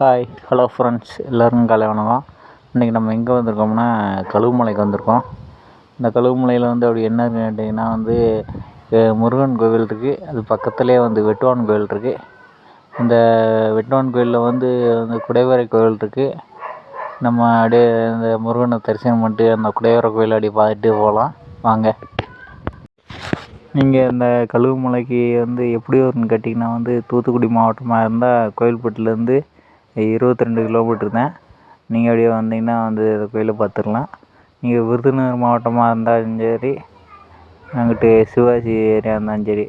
Hi hello friends, எல்லோருக்கும் காலை வணக்கம். இன்றைக்கி நம்ம எங்கே வந்திருக்கோம்னா கழுகுமலைக்கு வந்திருக்கோம். இந்த கழுகுமலையில் அப்படி என்னன்னு கேட்டிங்கன்னா முருகன் கோவில் இருக்குது. அது பக்கத்துலேயே வெட்டுவான் கோவில் இருக்குது. இந்த வெட்டுவான் கோயிலில் குடைவரை கோவில் இருக்குது. நம்ம அப்படியே இந்த முருகனை தரிசனம் பண்ணிட்டு அந்த குடைவரை கோயில் அப்படியே பார்த்துட்டு போகலாம் வாங்க. நீங்கள் இந்த கழுகுமலைக்கு எப்படி வரும்னு கேட்டிங்கன்னா தூத்துக்குடி மாவட்டமாக இருந்தால் கோயில்பட்டிலேருந்து 22 கிலோமீட்டர் தான். நீங்கள் அப்படியே வந்தீங்கன்னா இந்த கோயிலை பார்த்துடலாம். நீங்கள் விருதுநகர் மாவட்டமாக இருந்தாலும் சரி, அங்கிட்டு சிவாஜி ஏரியா இருந்தாலும் சரி,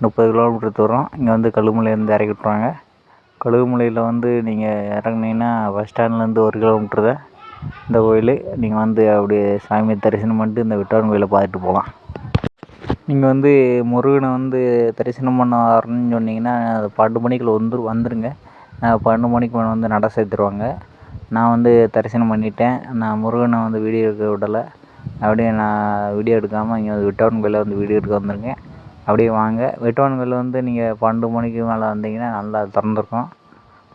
30 கிலோமீட்டர் தூரம் இங்கே கழுகுமலையிலேருந்து இறக்கி விட்ருவாங்க. கழுகுமலையில் நீங்கள் இறங்குனீங்கன்னா பஸ் ஸ்டாண்ட்லேருந்து 1 கிலோமீட்டர் தான் இந்த கோயில். நீங்கள் அப்படியே சாமியை தரிசனம் பண்ணிட்டு இந்த வெட்டுவான் கோயிலை பார்த்துட்டு போகலாம். நீங்கள் முருகனை தரிசனம் பண்ண வரணும்னு சொன்னீங்கன்னா 12 மணிக்குள்ளே வந்துடுங்க. 12 மணிக்கு மேலே நட சேர்த்துருவாங்க. நான் தரிசனம் பண்ணிட்டேன். நான் முருகனை வீடியோ எடுக்க விடலை. அப்படியே நான் வீடியோ எடுக்காமல் இங்கே வெட்டுவான் கோயிலில் வீடியோ எடுக்க வந்திருக்கேன். அப்படியே வாங்க. வெட்டுவான் கோயில் நீங்கள் 12 மணிக்கு மேலே வந்தீங்கன்னா நல்லா திறந்துருக்கும்.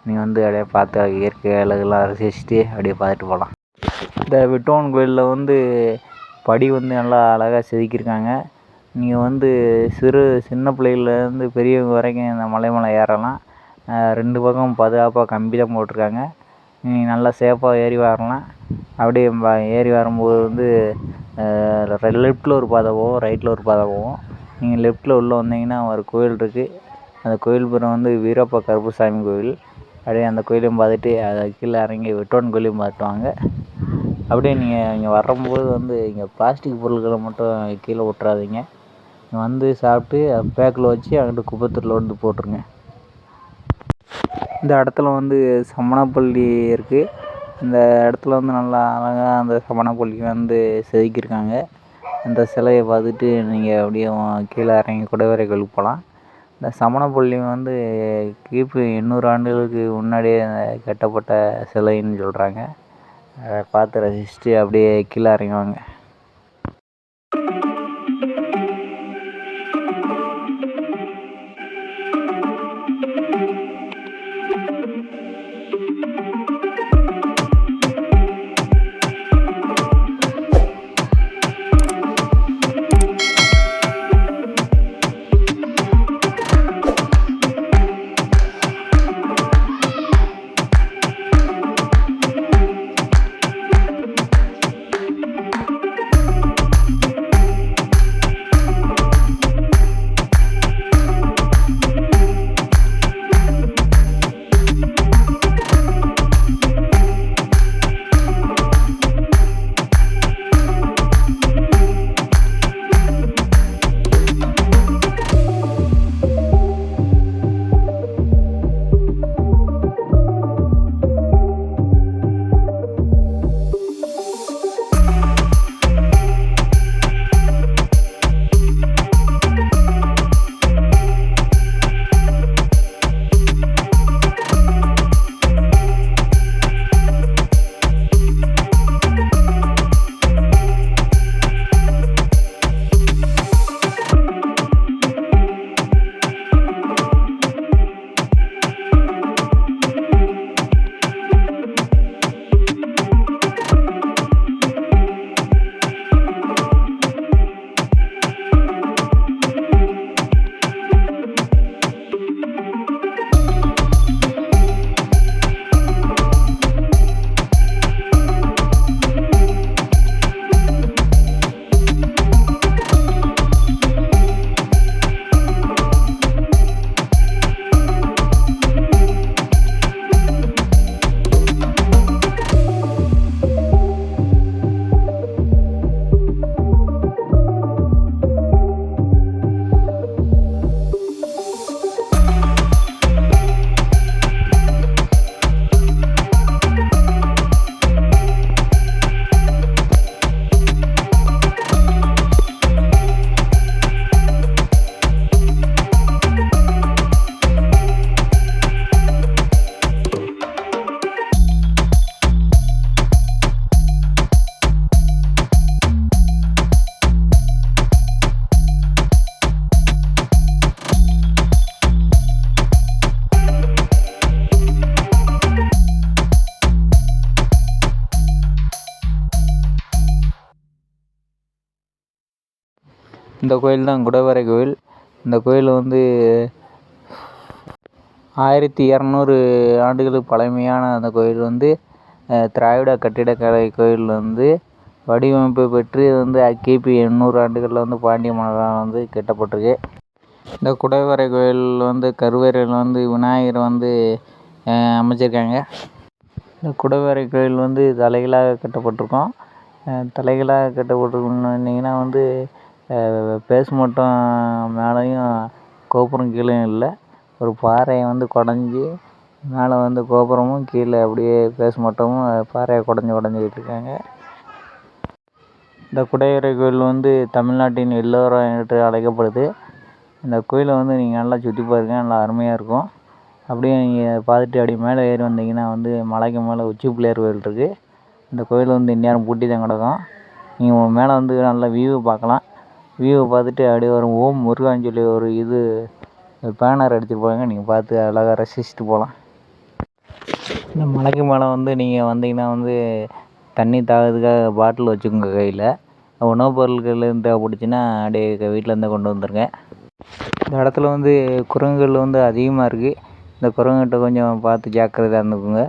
நீங்கள் அப்படியே பார்த்து இயற்கை அழகெல்லாம் ரசிச்சுட்டு அப்படியே பார்த்துட்டு போகலாம். இந்த வெட்டுவான் கோயிலில் படி நல்லா அழகாக செதுக்கியிருக்காங்க. நீங்கள் சின்ன பிள்ளைகள்லேருந்து பெரியவங்க வரைக்கும் இந்த மலை மேலே ஏறலாம். 2 பக்கம் பாதுகாப்பாக கம்பி தான் போட்டிருக்காங்க. நீங்கள் நல்லா சேஃபாக ஏறி வரலாம். அப்படியே ஏறி வரும்போது லெஃப்ட்டில் ஒரு பாதை போகும், ரைட்டில் ஒரு பாதை போகும். நீங்கள் லெஃப்ட்டில் உள்ளே வந்தீங்கன்னா ஒரு கோயில் இருக்குது. அந்த கோயில் பேர் வீரப்ப கருப்பசாமி கோயில். அப்படியே அந்த கோயிலையும் பார்த்துட்டு அதை கீழே இறங்கி வெட்டுவான் கோயிலையும் பார்த்துட்டு வாங்க. அப்படியே நீங்கள் இங்கே வரும்போது இங்கே பிளாஸ்டிக் பொருட்களை மட்டும் கீழே விட்றாதீங்க. சாப்பிட்டு பேக்கில் வச்சு அங்கிட்டு குப்பத்தூரில் போட்டுருங்க. இந்த இடத்துல சமணப்பள்ளி இருக்குது. இந்த இடத்துல நல்லா அழகாக அந்த சமணப்பள்ளி செதுக்கியிருக்காங்க. அந்த சிலையை பார்த்துட்டு நீங்கள் அப்படியே கீழே இறங்கி குடைவரை கோயிலுக்கு போகலாம். இந்த சமணப்பள்ளி கிபி 800 ஆண்டுகளுக்கு முன்னாடியே கட்டப்பட்ட சிலைன்னு சொல்கிறாங்க. அதை பார்த்து ரசிச்சுட்டு அப்படியே கீழே இறங்குவாங்க. இந்த கோயில் தான் குடைவரை கோயில். இந்த கோயில் வந்து 1200 ஆண்டுகளுக்கு பழமையான அந்த கோயில் வந்து திராவிட கட்டிடக்கலை கோயில் வந்து வடிவமைப்பு பெற்று வந்து கிபி 800 ஆண்டுகளில் வந்து பாண்டிய மன்னரால் வந்து கட்டப்பட்டிருக்கு. இந்த குடைவரை கோயில் வந்து கருவறையில் வந்து விநாயகர் வந்து அமைச்சிருக்காங்க. இந்த குடைவரை கோயில் வந்து தலைகளாக கட்டப்பட்டிருக்கும். தலைகளாக கட்டப்பட்டிருக்குன்னு வந்து பேஸ் மட்டும் மேலேயும் கோபுரம் கீழேயும் இல்லை. ஒரு பாறையை வந்து குடஞ்சி மேலே வந்து கோபுரமும் கீழே அப்படியே பேஸ் மட்டுமும் பாறையை குடஞ்சிக்கிட்டு இருக்காங்க. இந்த குடைவரை கோயில் வந்து தமிழ்நாட்டின் எல்லோரும் என்று அழைக்கப்படுது. இந்த கோயிலை வந்து நீங்கள் நல்லா சுற்றி பாருங்க, நல்லா அருமையாக இருக்கும். அப்படியே நீங்கள் பார்த்துட்டு அப்படியே மேலே ஏறி வந்தீங்கன்னா வந்து மலைக்கு மேலே உச்சி பிள்ளையார் கோயில் இருக்குது. இந்த கோயில் வந்து இந்நேரம் பூட்டி தான் கிடக்கும். நீங்கள் மேலே வந்து நல்லா வியூவை பார்க்கலாம். வியூவை பார்த்துட்டு அப்படியே ஒரு ஓம் முருகான்னு சொல்லி ஒரு பேனர் எடுத்துகிட்டு போங்க. நீங்கள் பார்த்து அழகாக ரசிச்சுட்டு போகலாம். இந்த மலைக்கு மேலே வந்து நீங்கள் வந்தீங்கன்னா வந்து தண்ணி தாகிறதுக்காக பாட்டில் வச்சுக்கோங்க கையில். உணவுப் பொருட்கள் எதுவும் தேவைப்பட்டுச்சுன்னா அப்படியே வீட்டிலேருந்தே கொண்டு வந்துடுங்க. இந்த இடத்துல வந்து குரங்குகள் வந்து அதிகமாக இருக்குது. இந்த குரங்குகிட்ட கொஞ்சம் பார்த்து ஜாக்கிரதையாக இருந்துக்குங்க.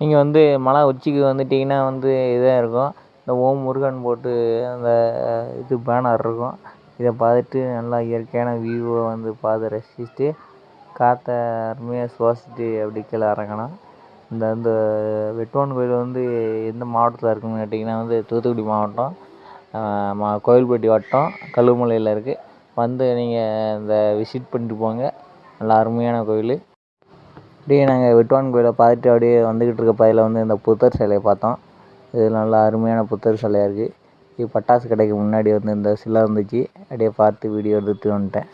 நீங்கள் வந்து மலை உச்சிக்கு வந்துட்டிங்கன்னா வந்து இதாக இருக்கும். இந்த ஓம் முருகன் போட்டு அந்த பேனர் இருக்கும். இதை பார்த்துட்டு நல்லா இயற்கையான வியூவை வந்து பார்த்து ரசிச்சுட்டு காற்றை அருமையாக சுவாசிச்சுட்டு அப்படி கீழே இறங்கணும். இந்த வெட்டுவான் கோயில் வந்து எந்த மாவட்டத்தில் இருக்குதுன்னு கேட்டிங்கன்னா வந்து தூத்துக்குடி மாவட்டம், கோவில்பட்டி வட்டம், கழுகுமலையில் இருக்குது. வந்து நீங்கள் இந்த விசிட் பண்ணிட்டு போங்க. நல்லா அருமையான கோயில். அப்படியே நாங்கள் வெட்டுவான் கோயிலை பார்த்துட்டு அப்படியே வந்துக்கிட்டு இருக்க பாதையில் வந்து இந்த புத்தர் சிலையை பார்த்தோம். இது நல்லா அருமையான புத்தர் சிலையாக இருக்குது. பட்டாசு கடைக்கு முன்னாடி வந்து இந்த சிலை இருந்துச்சு. அப்படியே பார்த்து வீடியோ எடுத்துகிட்டு வந்துட்டேன்.